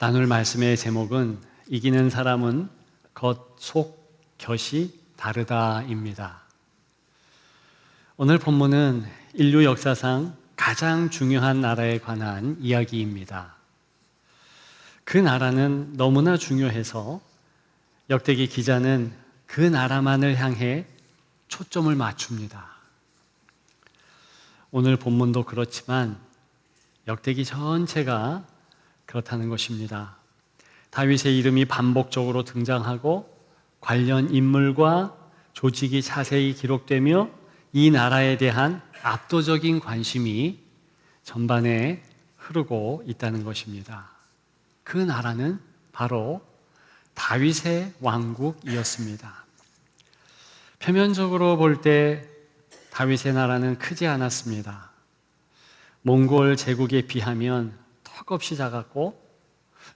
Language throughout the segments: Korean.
나눌 말씀의 제목은 이기는 사람은 겉, 속, 곁이 다르다입니다. 오늘 본문은 인류 역사상 가장 중요한 나라에 관한 이야기입니다. 그 나라는 너무나 중요해서 역대기 기자는 그 나라만을 향해 초점을 맞춥니다. 오늘 본문도 그렇지만 역대기 전체가 그렇다는 것입니다. 다윗의 이름이 반복적으로 등장하고 관련 인물과 조직이 자세히 기록되며 이 나라에 대한 압도적인 관심이 전반에 흐르고 있다는 것입니다. 그 나라는 바로 다윗의 왕국이었습니다. 표면적으로 볼 때 다윗의 나라는 크지 않았습니다. 몽골 제국에 비하면 턱없이 작았고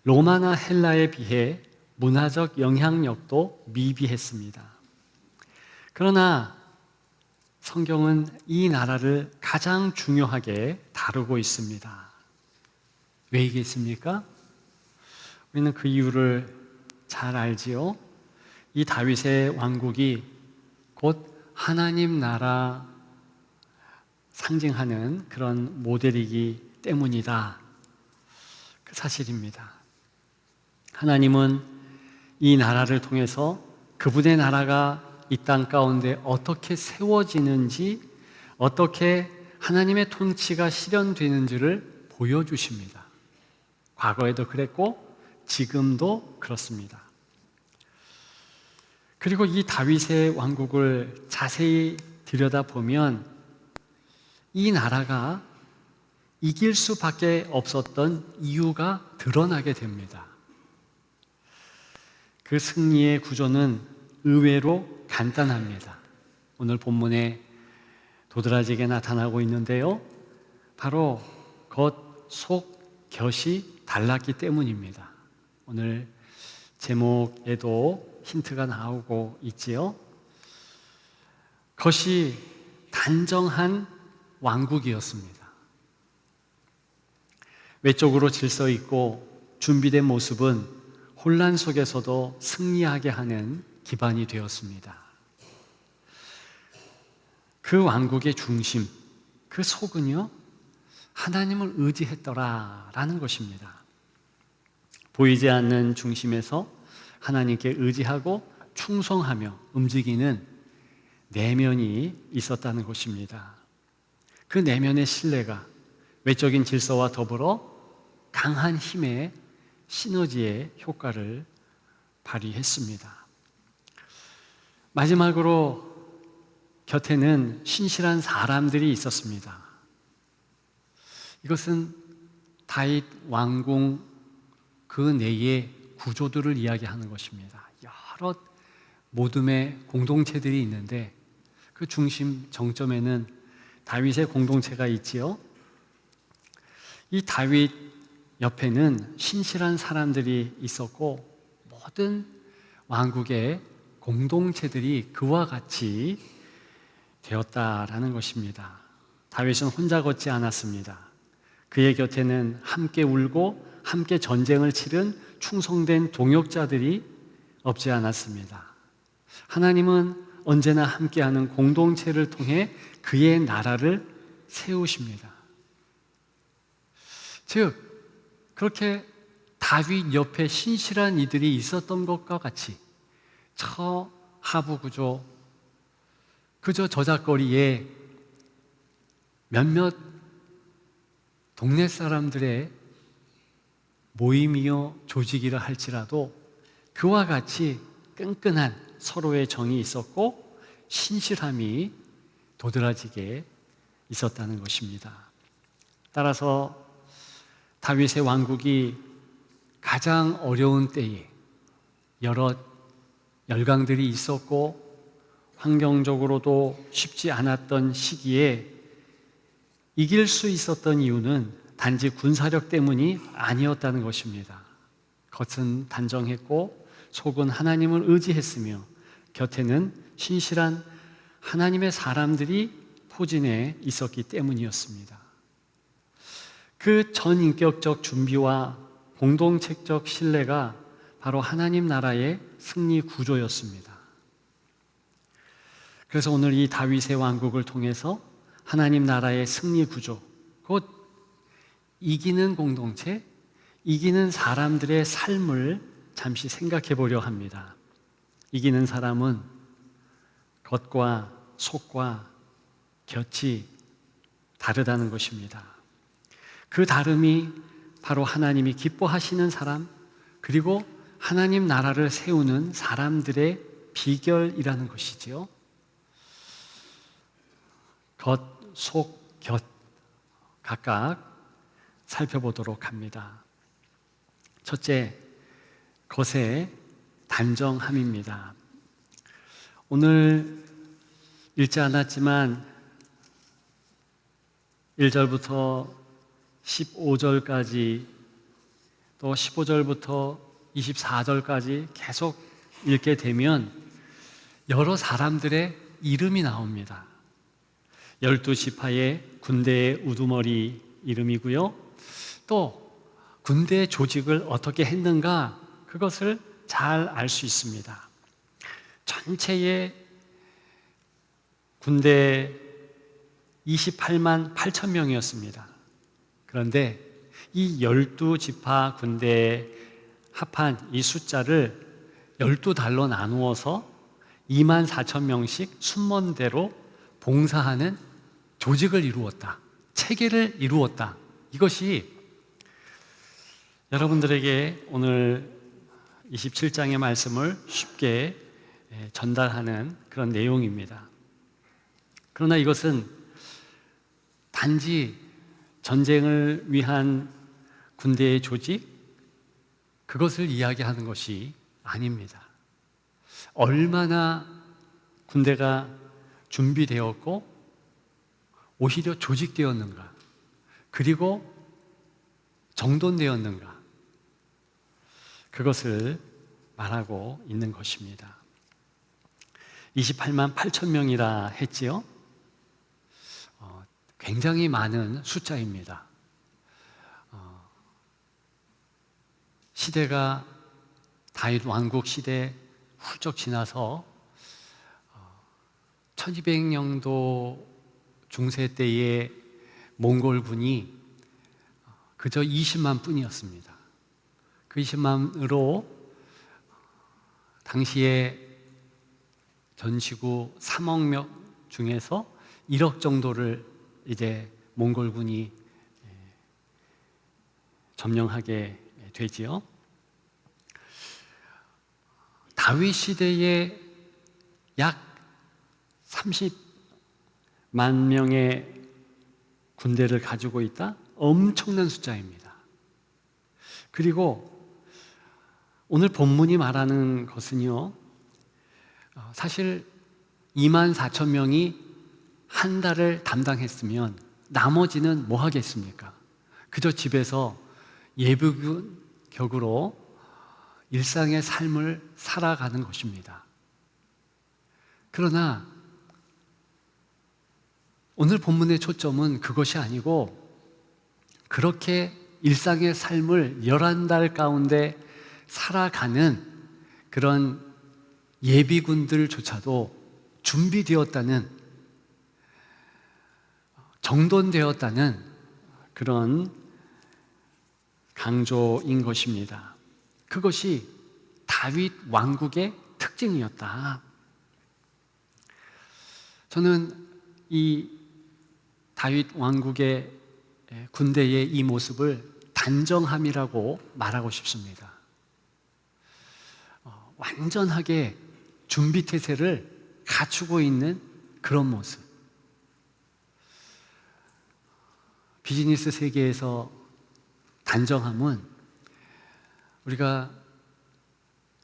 로마나 헬라에 비해 문화적 영향력도 미비했습니다. 그러나 성경은 이 나라를 가장 중요하게 다루고 있습니다. 왜 이겠습니까? 우리는 그 이유를 잘 알지요. 이 다윗의 왕국이 곧 하나님 나라 상징하는 그런 모델이기 때문이다. 그 사실입니다. 하나님은 이 나라를 통해서 그분의 나라가 이 땅 가운데 어떻게 세워지는지, 어떻게 하나님의 통치가 실현되는지를 보여주십니다. 과거에도 그랬고 지금도 그렇습니다. 그리고 이 다윗의 왕국을 자세히 들여다보면 이 나라가 이길 수밖에 없었던 이유가 드러나게 됩니다. 그 승리의 구조는 의외로 간단합니다. 오늘 본문에 도드라지게 나타나고 있는데요. 바로 겉, 속, 곁이 달랐기 때문입니다. 오늘 제목에도 힌트가 나오고 있지요. 겉이 단정한 왕국이었습니다. 외적으로 질서 있고 준비된 모습은 혼란 속에서도 승리하게 하는 기반이 되었습니다. 그 왕국의 중심, 그 속은요, 하나님을 의지했더라라는 것입니다. 보이지 않는 중심에서 하나님께 의지하고 충성하며 움직이는 내면이 있었다는 것입니다. 그 내면의 신뢰가 외적인 질서와 더불어 강한 힘의 시너지의 효과를 발휘했습니다. 마지막으로 곁에는 신실한 사람들이 있었습니다. 이것은 다윗 왕궁 그 내의 구조들을 이야기하는 것입니다. 여러 모둠의 공동체들이 있는데 그 중심 정점에는 다윗의 공동체가 있지요. 이 다윗 옆에는 신실한 사람들이 있었고 모든 왕국의 공동체들이 그와 같이 되었다라는 것입니다. 다윗은 혼자 걷지 않았습니다. 그의 곁에는 함께 울고 함께 전쟁을 치른 충성된 동역자들이 없지 않았습니다. 하나님은 언제나 함께하는 공동체를 통해 그의 나라를 세우십니다. 즉, 그렇게 다윗 옆에 신실한 이들이 있었던 것과 같이 저 하부 구조, 그저 저작거리에 몇몇 동네 사람들의 모임이요 조직이라 할지라도 그와 같이 끈끈한 서로의 정이 있었고 신실함이 도드라지게 있었다는 것입니다. 따라서 다윗의 왕국이 가장 어려운 때에 여러 열강들이 있었고 환경적으로도 쉽지 않았던 시기에 이길 수 있었던 이유는 단지 군사력 때문이 아니었다는 것입니다. 겉은 단정했고 속은 하나님을 의지했으며 곁에는 신실한 하나님의 사람들이 포진해 있었기 때문이었습니다. 그 전인격적 준비와 공동체적 신뢰가 바로 하나님 나라의 승리 구조였습니다. 그래서 오늘 이 다윗의 왕국을 통해서 하나님 나라의 승리 구조, 곧 이기는 공동체, 이기는 사람들의 삶을 잠시 생각해 보려 합니다. 이기는 사람은 겉과 속과 곁이 다르다는 것입니다. 그 다름이 바로 하나님이 기뻐하시는 사람, 그리고 하나님 나라를 세우는 사람들의 비결이라는 것이지요. 겉, 속, 곁 각각 살펴보도록 합니다. 첫째, 겉의 단정함입니다. 오늘 읽지 않았지만 1절부터 15절까지 또 15절부터 24절까지 계속 읽게 되면 여러 사람들의 이름이 나옵니다. 12지파의 군대의 우두머리 이름이고요. 또 군대의 조직을 어떻게 했는가 그것을 잘 알 수 있습니다. 전체의 군대 28만 8천 명이었습니다. 그런데 이 12지파 군대에 합한 이 숫자를 12달로 나누어서 2만 4천 명씩 순번대로 봉사하는 조직을 이루었다. 체계를 이루었다. 이것이 여러분들에게 오늘 27장의 말씀을 쉽게 전달하는 그런 내용입니다. 그러나 이것은 단지 전쟁을 위한 군대의 조직, 그것을 이야기하는 것이 아닙니다. 얼마나 군대가 준비되었고 오히려 조직되었는가, 그리고 정돈되었는가, 그것을 말하고 있는 것입니다. 28만 8천 명이라 했지요. 굉장히 많은 숫자입니다. 시대가 다윗 왕국 시대 훌쩍 지나서 1200년도 중세 때의 몽골군이 그저 20만 뿐이었습니다. 그 20만으로 당시에 전시구 3억 명 중에서 1억 정도를 이제 몽골군이 점령하게 되지요. 다윗 시대에 약 30만 명의 군대를 가지고 있다? 엄청난 숫자입니다. 그리고 오늘 본문이 말하는 것은요, 사실 2만 4천 명이 한 달을 담당했으면 나머지는 뭐 하겠습니까? 그저 집에서 예비군 격으로 일상의 삶을 살아가는 것입니다. 그러나 오늘 본문의 초점은 그것이 아니고 그렇게 일상의 삶을 11달 가운데 살아가는 그런 예비군들조차도 준비되었다는, 정돈되었다는 그런 강조인 것입니다. 그것이 다윗 왕국의 특징이었다. 저는 이 다윗 왕국의 군대의 이 모습을 단정함이라고 말하고 싶습니다. 완전하게 준비태세를 갖추고 있는 그런 모습. 비즈니스 세계에서 단정함은 우리가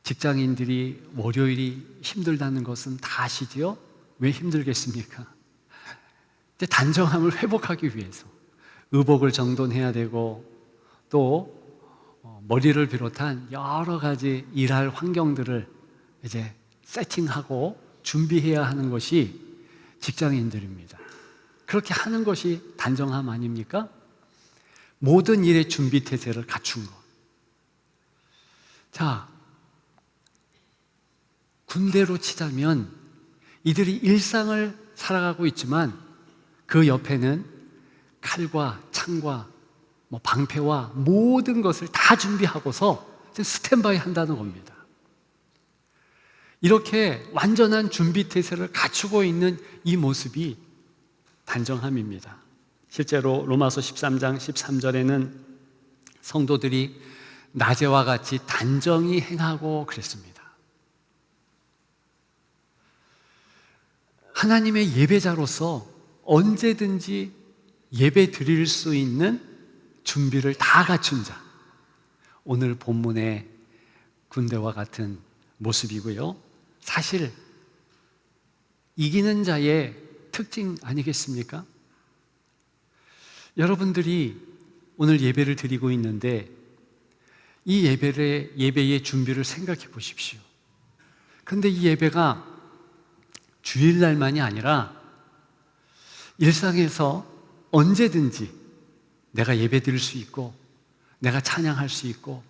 직장인들이 월요일이 힘들다는 것은 다 아시지요? 왜 힘들겠습니까? 근데 단정함을 회복하기 위해서 의복을 정돈해야 되고 또 머리를 비롯한 여러 가지 일할 환경들을 이제 세팅하고 준비해야 하는 것이 직장인들입니다. 그렇게 하는 것이 단정함 아닙니까? 모든 일의 준비 태세를 갖춘 것. 자, 군대로 치자면 이들이 일상을 살아가고 있지만 그 옆에는 칼과 창과 방패와 모든 것을 다 준비하고서 스탠바이 한다는 겁니다. 이렇게 완전한 준비 태세를 갖추고 있는 이 모습이 단정함입니다. 실제로 로마서 13장 13절에는 성도들이 낮에와 같이 단정히 행하고 그랬습니다. 하나님의 예배자로서 언제든지 예배 드릴 수 있는 준비를 다 갖춘 자, 오늘 본문의 군대와 같은 모습이고요. 사실 이기는 자의 특징 아니겠습니까? 여러분들이 오늘 예배를 드리고 있는데 이 예배의 준비를 생각해 보십시오. 그런데 이 예배가 주일날만이 아니라 일상에서 언제든지 내가 예배 드릴 수 있고 내가 찬양할 수 있고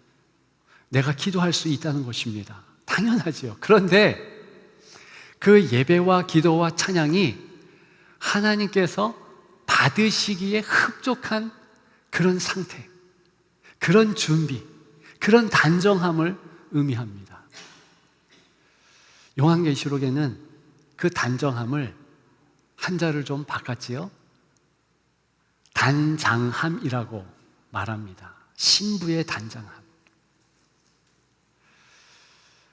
내가 기도할 수 있다는 것입니다. 당연하죠. 그런데 그 예배와 기도와 찬양이 하나님께서 받으시기에 흡족한 그런 상태, 그런 준비, 그런 단정함을 의미합니다. 요한계시록에는 그 단정함을 한자를 좀 바꿨지요. 단장함이라고 말합니다. 신부의 단장함.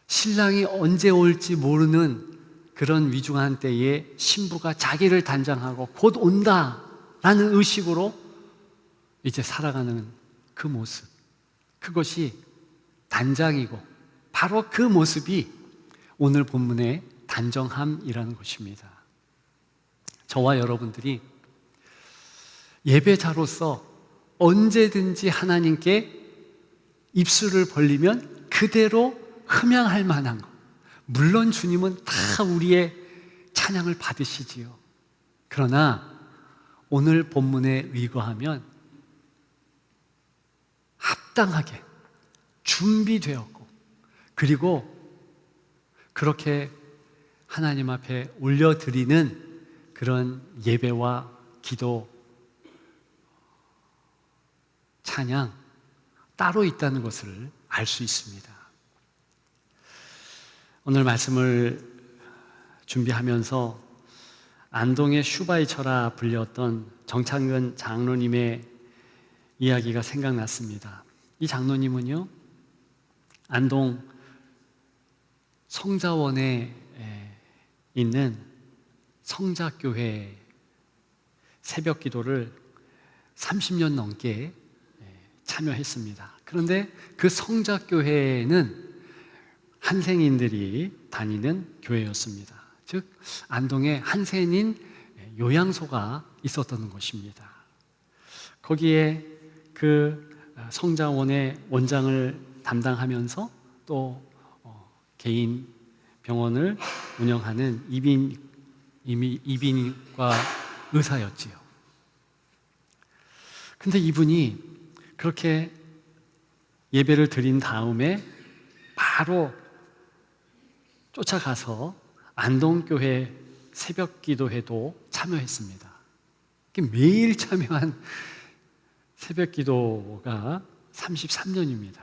신랑이 언제 올지 모르는 그런 위중한 때에 신부가 자기를 단장하고 곧 온다라는 의식으로 이제 살아가는 그 모습, 그것이 단장이고 바로 그 모습이 오늘 본문의 단정함이라는 것입니다. 저와 여러분들이 예배자로서 언제든지 하나님께 입술을 벌리면 그대로 흠양할 만한 것, 물론 주님은 다 우리의 찬양을 받으시지요. 그러나 오늘 본문에 의거하면 합당하게 준비되었고 그리고 그렇게 하나님 앞에 올려드리는 그런 예배와 기도, 찬양 따로 있다는 것을 알 수 있습니다. 오늘 말씀을 준비하면서 안동의 슈바이처라 불렸던 정창근 장로님의 이야기가 생각났습니다. 이 장로님은요, 안동 성자원에 있는 성자교회 새벽 기도를 30년 넘게 참여했습니다. 그런데 그 성자교회는 한센인들이 다니는 교회였습니다. 즉 안동에 한센인 요양소가 있었던 것입니다. 거기에 그 성자원의 원장을 담당하면서 또 개인 병원을 운영하는 이비인후과 의사였지요. 근데 이분이 그렇게 예배를 드린 다음에 바로 쫓아가서 안동교회 새벽 기도회도 참여했습니다. 매일 참여한 새벽 기도가 33년입니다.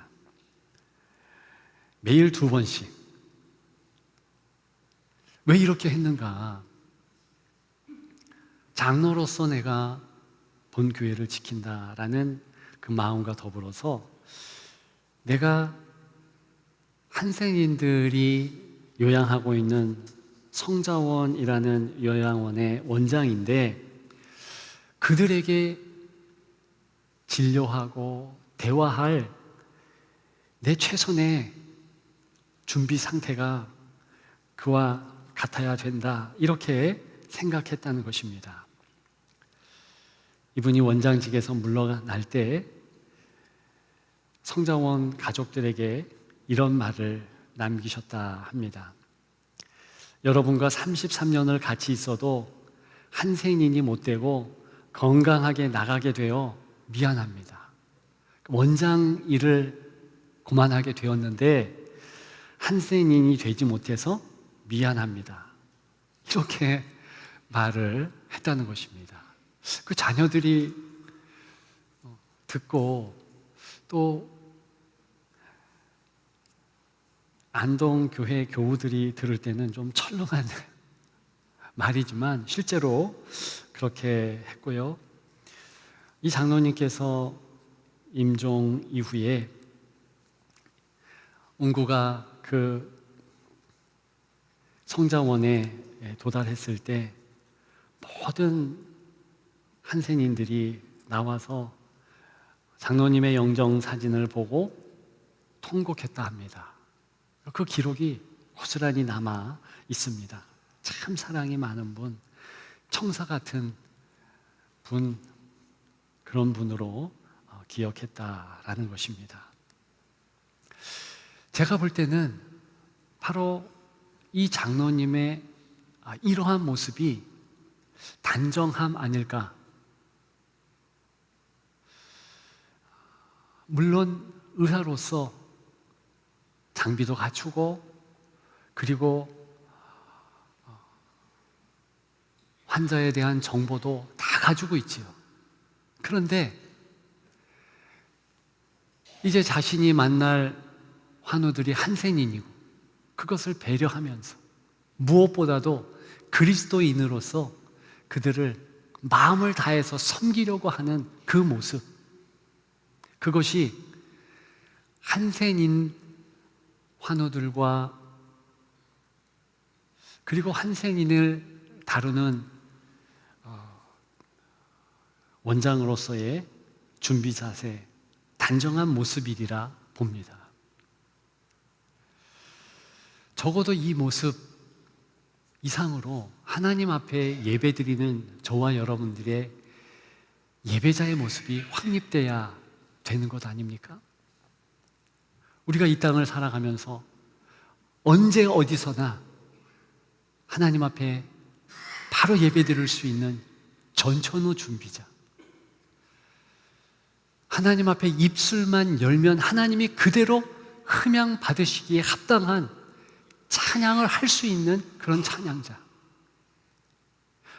매일 2번씩. 왜 이렇게 했는가? 장로로서 내가 본 교회를 지킨다라는 그 마음과 더불어서 내가 한센인들이 요양하고 있는 성자원이라는 요양원의 원장인데 그들에게 진료하고 대화할 내 최선의 준비 상태가 그와 같아야 된다, 이렇게 생각했다는 것입니다. 이분이 원장직에서 물러날 때 성자원 가족들에게 이런 말을 남기셨다 합니다. 여러분과 33년을 같이 있어도 한센인이 못되고 건강하게 나가게 되어 미안합니다. 원장 일을 고만하게 되었는데 한센인이 되지 못해서 미안합니다. 이렇게 말을 했다는 것입니다. 그 자녀들이 듣고 또 안동교회 교우들이 들을 때는 좀 철렁한 말이지만 실제로 그렇게 했고요. 이 장로님께서 임종 이후에 은구가 그 성자원에 도달했을 때 모든 한센인들이 나와서 장로님의 영정 사진을 보고 통곡했다 합니다. 그 기록이 고스란히 남아 있습니다. 참 사랑이 많은 분, 청사 같은 분, 그런 분으로 기억했다라는 것입니다. 제가 볼 때는 바로 이 장로님의 이러한 모습이 단정함 아닐까. 물론 의사로서 장비도 갖추고 그리고 환자에 대한 정보도 다 가지고 있지요. 그런데 이제 자신이 만날 환우들이 한센인이고 그것을 배려하면서 무엇보다도 그리스도인으로서 그들을 마음을 다해서 섬기려고 하는 그 모습, 그것이 한센인 환우들과 그리고 한센인을 다루는 원장으로서의 준비 자세, 단정한 모습이리라 봅니다. 적어도 이 모습 이상으로 하나님 앞에 예배드리는 저와 여러분들의 예배자의 모습이 확립돼야 되는 것 아닙니까? 우리가 이 땅을 살아가면서 언제 어디서나 하나님 앞에 바로 예배드릴 수 있는 전천후 준비자, 하나님 앞에 입술만 열면 하나님이 그대로 흠양 받으시기에 합당한 찬양을 할 수 있는 그런 찬양자,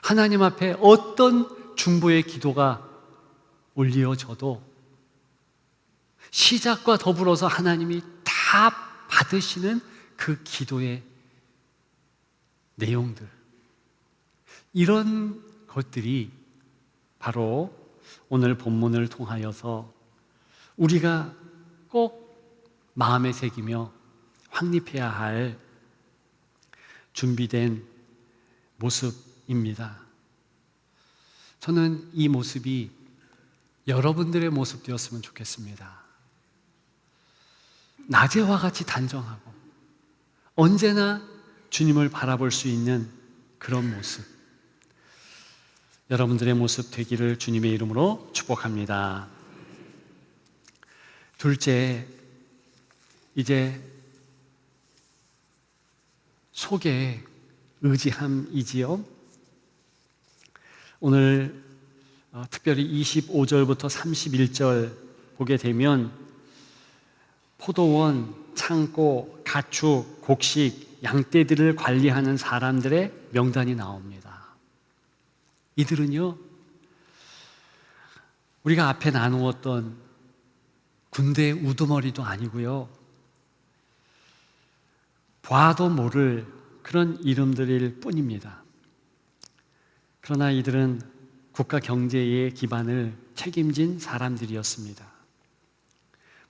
하나님 앞에 어떤 중보의 기도가 올려져도 시작과 더불어서 하나님이 다 받으시는 그 기도의 내용들, 이런 것들이 바로 오늘 본문을 통하여서 우리가 꼭 마음에 새기며 확립해야 할 준비된 모습입니다. 저는 이 모습이 여러분들의 모습 되었으면 좋겠습니다. 낮에와 같이 단정하고 언제나 주님을 바라볼 수 있는 그런 모습, 여러분들의 모습 되기를 주님의 이름으로 축복합니다. 둘째, 이제 속에 의지함이지요. 오늘 특별히 25절부터 31절 보게 되면 포도원, 창고, 가축, 곡식, 양떼들을 관리하는 사람들의 명단이 나옵니다. 이들은요, 우리가 앞에 나누었던 군대의 우두머리도 아니고요, 봐도 모를 그런 이름들일 뿐입니다. 그러나 이들은 국가 경제의 기반을 책임진 사람들이었습니다.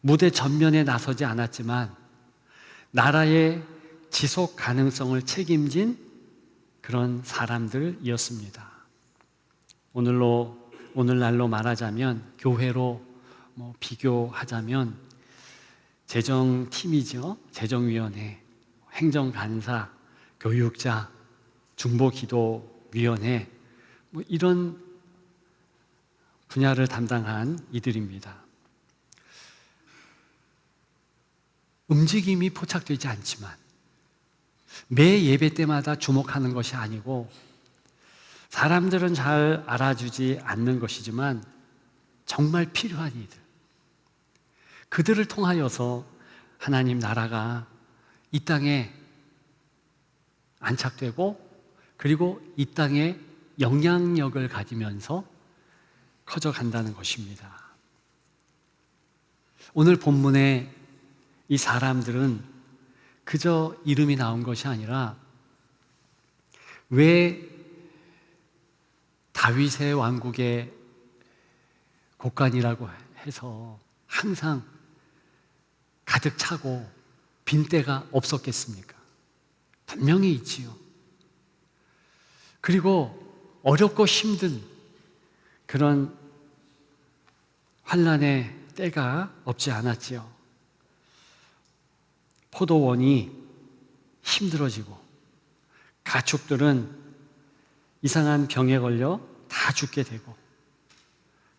무대 전면에 나서지 않았지만 나라의 지속 가능성을 책임진 그런 사람들이었습니다. 오늘날로 말하자면, 교회로 비교하자면 재정팀이죠. 재정위원회, 행정간사, 교육자, 중보기도위원회, 이런 분야를 담당한 이들입니다. 움직임이 포착되지 않지만 매 예배 때마다 주목하는 것이 아니고 사람들은 잘 알아주지 않는 것이지만 정말 필요한 이들, 그들을 통하여서 하나님 나라가 이 땅에 안착되고 그리고 이 땅에 영향력을 가지면서 커져간다는 것입니다. 오늘 본문에 이 사람들은 그저 이름이 나온 것이 아니라 왜 다윗의 왕국의 곳간이라고 해서 항상 가득 차고 빈때가 없었겠습니까? 분명히 있지요. 그리고 어렵고 힘든 그런 환난의 때가 없지 않았지요. 포도원이 힘들어지고 가축들은 이상한 병에 걸려 다 죽게 되고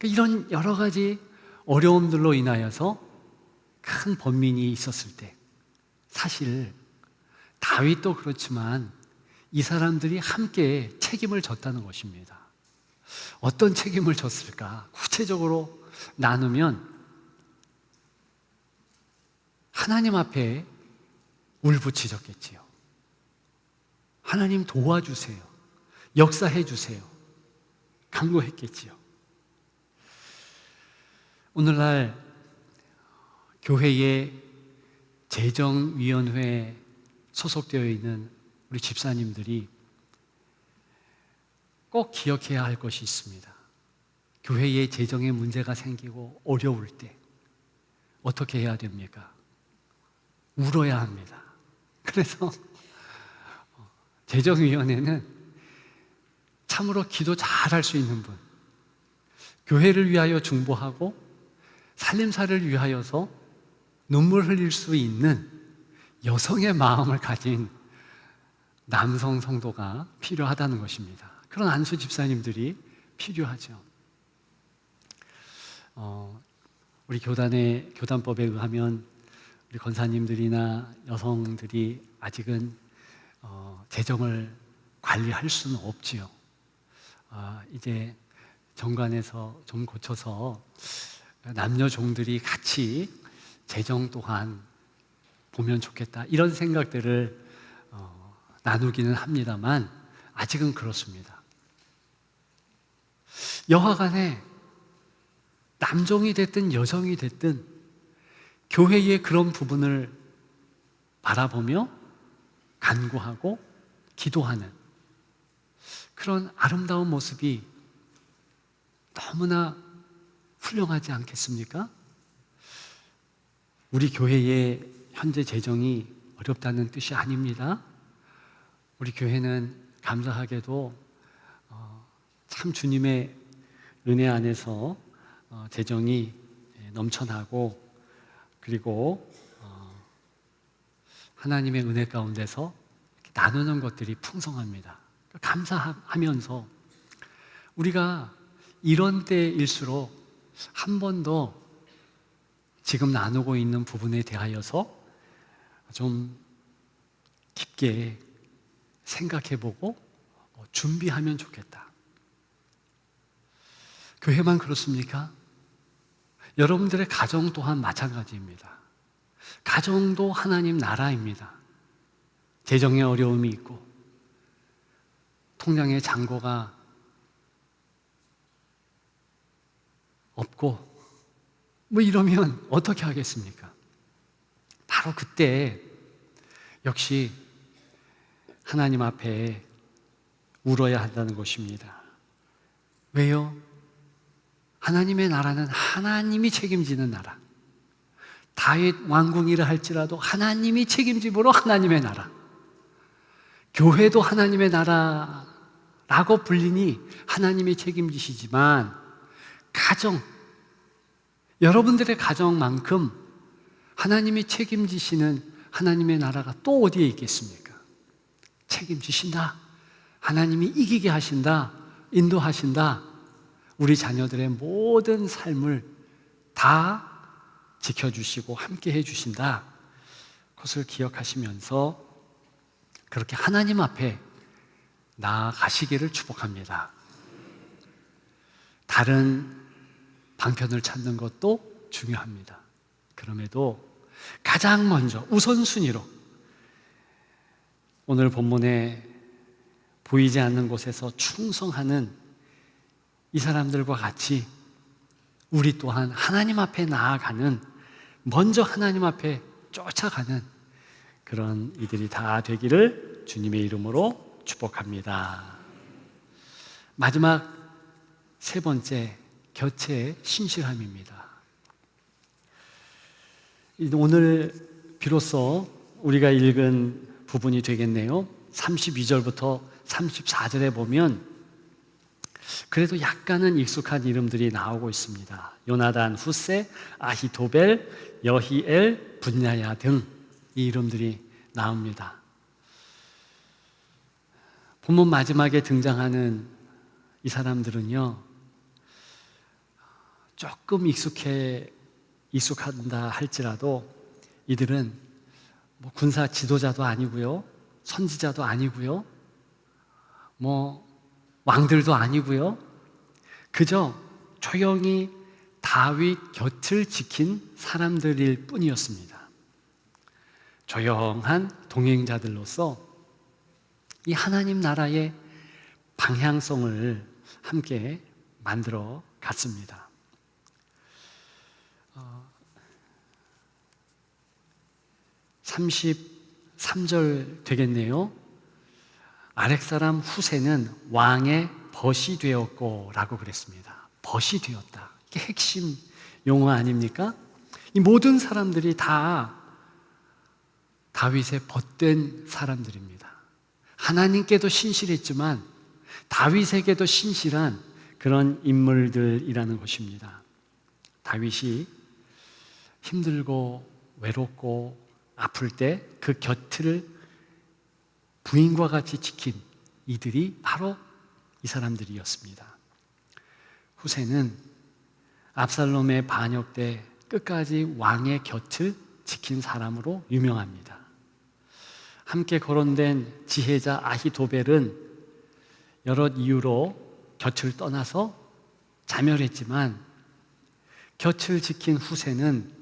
이런 여러 가지 어려움들로 인하여서 큰 번민이 있었을 때 사실 다윗도 그렇지만 이 사람들이 함께 책임을 졌다는 것입니다. 어떤 책임을 졌을까? 구체적으로 나누면 하나님 앞에 울부짖었겠지요. 하나님 도와주세요. 역사해 주세요. 간구했겠지요. 오늘날 교회의 재정위원회에 소속되어 있는 우리 집사님들이 꼭 기억해야 할 것이 있습니다. 교회의 재정에 문제가 생기고 어려울 때 어떻게 해야 됩니까? 울어야 합니다. 그래서 재정위원회는 참으로 기도 잘할 수 있는 분, 교회를 위하여 중보하고 살림살이를 위하여서 눈물 흘릴 수 있는 여성의 마음을 가진 남성 성도가 필요하다는 것입니다. 그런 안수 집사님들이 필요하죠. 우리 교단의 교단법에 의하면 우리 권사님들이나 여성들이 아직은 재정을 관리할 수는 없지요. 이제 정관에서 좀 고쳐서 남녀 종들이 같이 재정 또한 보면 좋겠다 이런 생각들을 나누기는 합니다만 아직은 그렇습니다. 여하간에 남종이 됐든 여성이 됐든 교회의 그런 부분을 바라보며 간구하고 기도하는 그런 아름다운 모습이 너무나 훌륭하지 않겠습니까? 우리 교회의 현재 재정이 어렵다는 뜻이 아닙니다. 우리 교회는 감사하게도 참 주님의 은혜 안에서 재정이 넘쳐나고 그리고 하나님의 은혜 가운데서 나누는 것들이 풍성합니다. 감사하면서 우리가 이런 때일수록 한 번 더 지금 나누고 있는 부분에 대하여서 좀 깊게 생각해보고 준비하면 좋겠다. 교회만 그렇습니까? 여러분들의 가정 또한 마찬가지입니다. 가정도 하나님 나라입니다. 재정에 어려움이 있고 통장에 잔고가 없고 이러면 어떻게 하겠습니까? 바로 그때 역시 하나님 앞에 울어야 한다는 것입니다. 왜요? 하나님의 나라는 하나님이 책임지는 나라. 다윗 왕궁이라 할지라도 하나님이 책임짐으로 하나님의 나라. 교회도 하나님의 나라라고 불리니 하나님이 책임지시지만 가정, 여러분들의 가정만큼 하나님이 책임지시는 하나님의 나라가 또 어디에 있겠습니까? 책임지신다. 하나님이 이기게 하신다. 인도하신다. 우리 자녀들의 모든 삶을 다 지켜주시고 함께 해주신다. 그것을 기억하시면서 그렇게 하나님 앞에 나아가시기를 축복합니다. 다른 방편을 찾는 것도 중요합니다. 그럼에도 가장 먼저 우선순위로 오늘 본문에 보이지 않는 곳에서 충성하는 이 사람들과 같이 우리 또한 하나님 앞에 나아가는, 먼저 하나님 앞에 쫓아가는 그런 이들이 다 되기를 주님의 이름으로 축복합니다. 마지막 세 번째, 곁의 신실함입니다. 오늘 비로소 우리가 읽은 부분이 되겠네요. 32절부터 34절에 보면 그래도 약간은 익숙한 이름들이 나오고 있습니다. 요나단, 후세, 아히도벨, 여히엘, 분야야 등 이 이름들이 나옵니다. 본문 마지막에 등장하는 이 사람들은요, 조금 익숙한다 할지라도 이들은 뭐 군사 지도자도 아니고요, 선지자도 아니고요, 뭐 왕들도 아니고요, 그저 조용히 다윗 곁을 지킨 사람들일 뿐이었습니다. 조용한 동행자들로서 이 하나님 나라의 방향성을 함께 만들어 갔습니다. 33절 되겠네요. 아렉사람 후세는 왕의 벗이 되었고 라고 그랬습니다. 벗이 되었다. 이게 핵심 용어 아닙니까? 이 모든 사람들이 다 다윗의 벗된 사람들입니다. 하나님께도 신실했지만 다윗에게도 신실한 그런 인물들이라는 것입니다. 다윗이 힘들고 외롭고 아플 때 그 곁을 부인과 같이 지킨 이들이 바로 이 사람들이었습니다. 후세는 압살롬의 반역 때 끝까지 왕의 곁을 지킨 사람으로 유명합니다. 함께 거론된 지혜자 아히도벨은 여러 이유로 곁을 떠나서 자멸했지만 곁을 지킨 후세는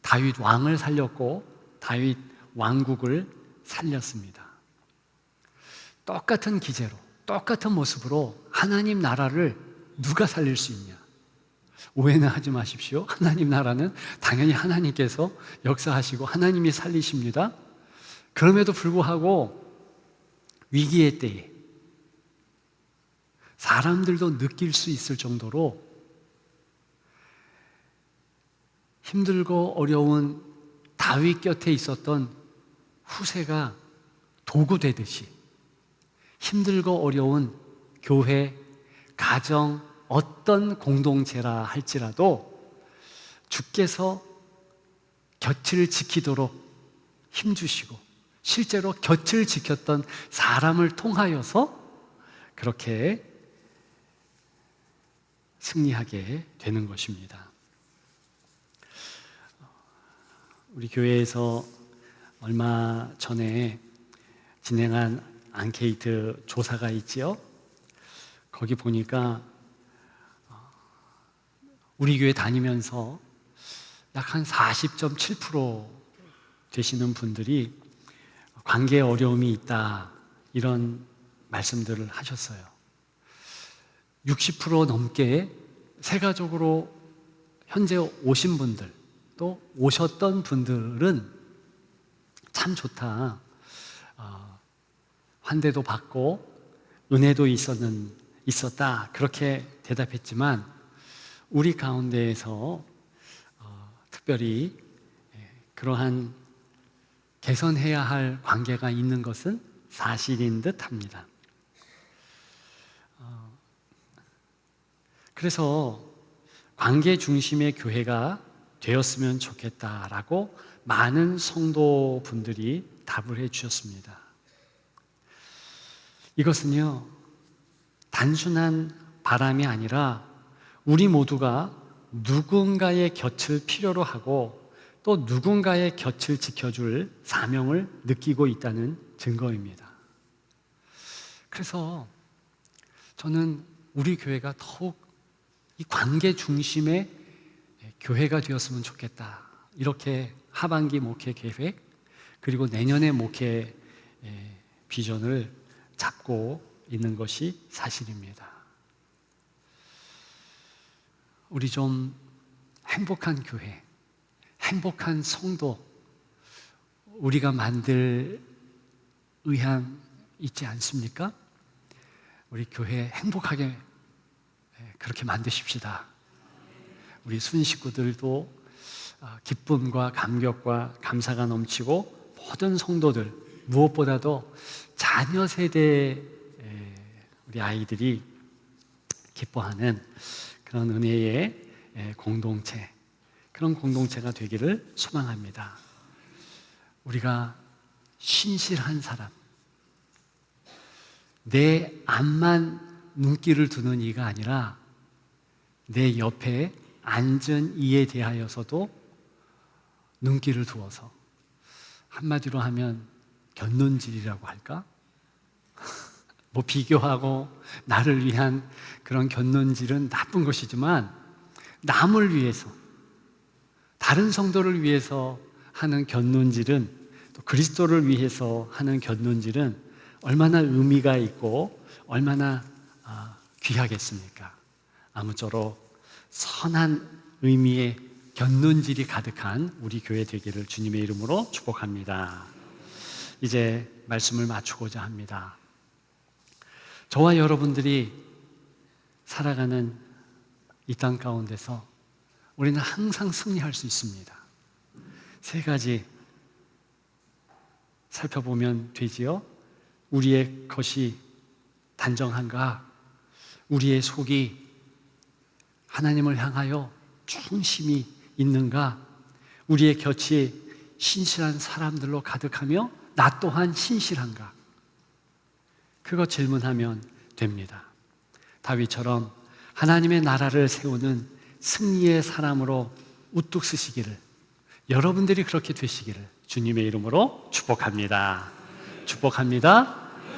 다윗 왕을 살렸고 다윗 왕국을 살렸습니다. 똑같은 기제로, 똑같은 모습으로 하나님 나라를 누가 살릴 수 있냐? 오해는 하지 마십시오. 하나님 나라는 당연히 하나님께서 역사하시고 하나님이 살리십니다. 그럼에도 불구하고 위기의 때에 사람들도 느낄 수 있을 정도로 힘들고 어려운 다윗 곁에 있었던 후세가 도구 되듯이 힘들고 어려운 교회, 가정, 어떤 공동체라 할지라도 주께서 곁을 지키도록 힘주시고 실제로 곁을 지켰던 사람을 통하여서 그렇게 승리하게 되는 것입니다. 우리 교회에서 얼마 전에 진행한 앙케이트 조사가 있지요. 거기 보니까 우리 교회 다니면서 약 한 40.7% 되시는 분들이 관계에 어려움이 있다, 이런 말씀들을 하셨어요. 60% 넘게 세가족으로 현재 오신 분들, 또 오셨던 분들은 참 좋다, 환대도 받고 은혜도 있었다, 그렇게 대답했지만 우리 가운데에서 특별히 그러한 개선해야 할 관계가 있는 것은 사실인 듯 합니다. 그래서 관계 중심의 교회가 되었으면 좋겠다라고 많은 성도분들이 답을 해 주셨습니다. 이것은요, 단순한 바람이 아니라 우리 모두가 누군가의 곁을 필요로 하고 또 누군가의 곁을 지켜줄 사명을 느끼고 있다는 증거입니다. 그래서 저는 우리 교회가 더욱 이 관계 중심의 교회가 되었으면 좋겠다, 이렇게 하반기 목회 계획, 그리고 내년의 목회 비전을 잡고 있는 것이 사실입니다. 우리 좀 행복한 교회, 행복한 성도, 우리가 만들 의향 있지 않습니까? 우리 교회 행복하게 그렇게 만드십시다. 우리 순식구들도 기쁨과 감격과 감사가 넘치고, 모든 성도들, 무엇보다도 자녀 세대 우리 아이들이 기뻐하는 그런 은혜의 공동체, 그런 공동체가 되기를 소망합니다. 우리가 신실한 사람, 내 앞만 눈길을 두는 이가 아니라 내 옆에 앉은 이에 대하여서도 눈길을 두어서, 한마디로 하면 곁눈질이라고 할까? 뭐 비교하고 나를 위한 그런 곁눈질은 나쁜 것이지만, 남을 위해서, 다른 성도를 위해서 하는 곁눈질은, 또 그리스도를 위해서 하는 곁눈질은 얼마나 의미가 있고 얼마나 귀하겠습니까? 아무쪼록 선한 의미의 곁눈질이 가득한 우리 교회 되기를 주님의 이름으로 축복합니다. 이제 말씀을 마치고자 합니다. 저와 여러분들이 살아가는 이 땅 가운데서 우리는 항상 승리할 수 있습니다. 세 가지 살펴보면 되지요. 우리의 것이 단정한가? 우리의 속이 하나님을 향하여 충심이 있는가? 우리의 곁이 신실한 사람들로 가득하며 나 또한 신실한가? 그거 질문하면 됩니다. 다윗처럼 하나님의 나라를 세우는 승리의 사람으로 우뚝 서시기를, 여러분들이 그렇게 되시기를 주님의 이름으로 축복합니다. 축복합니다.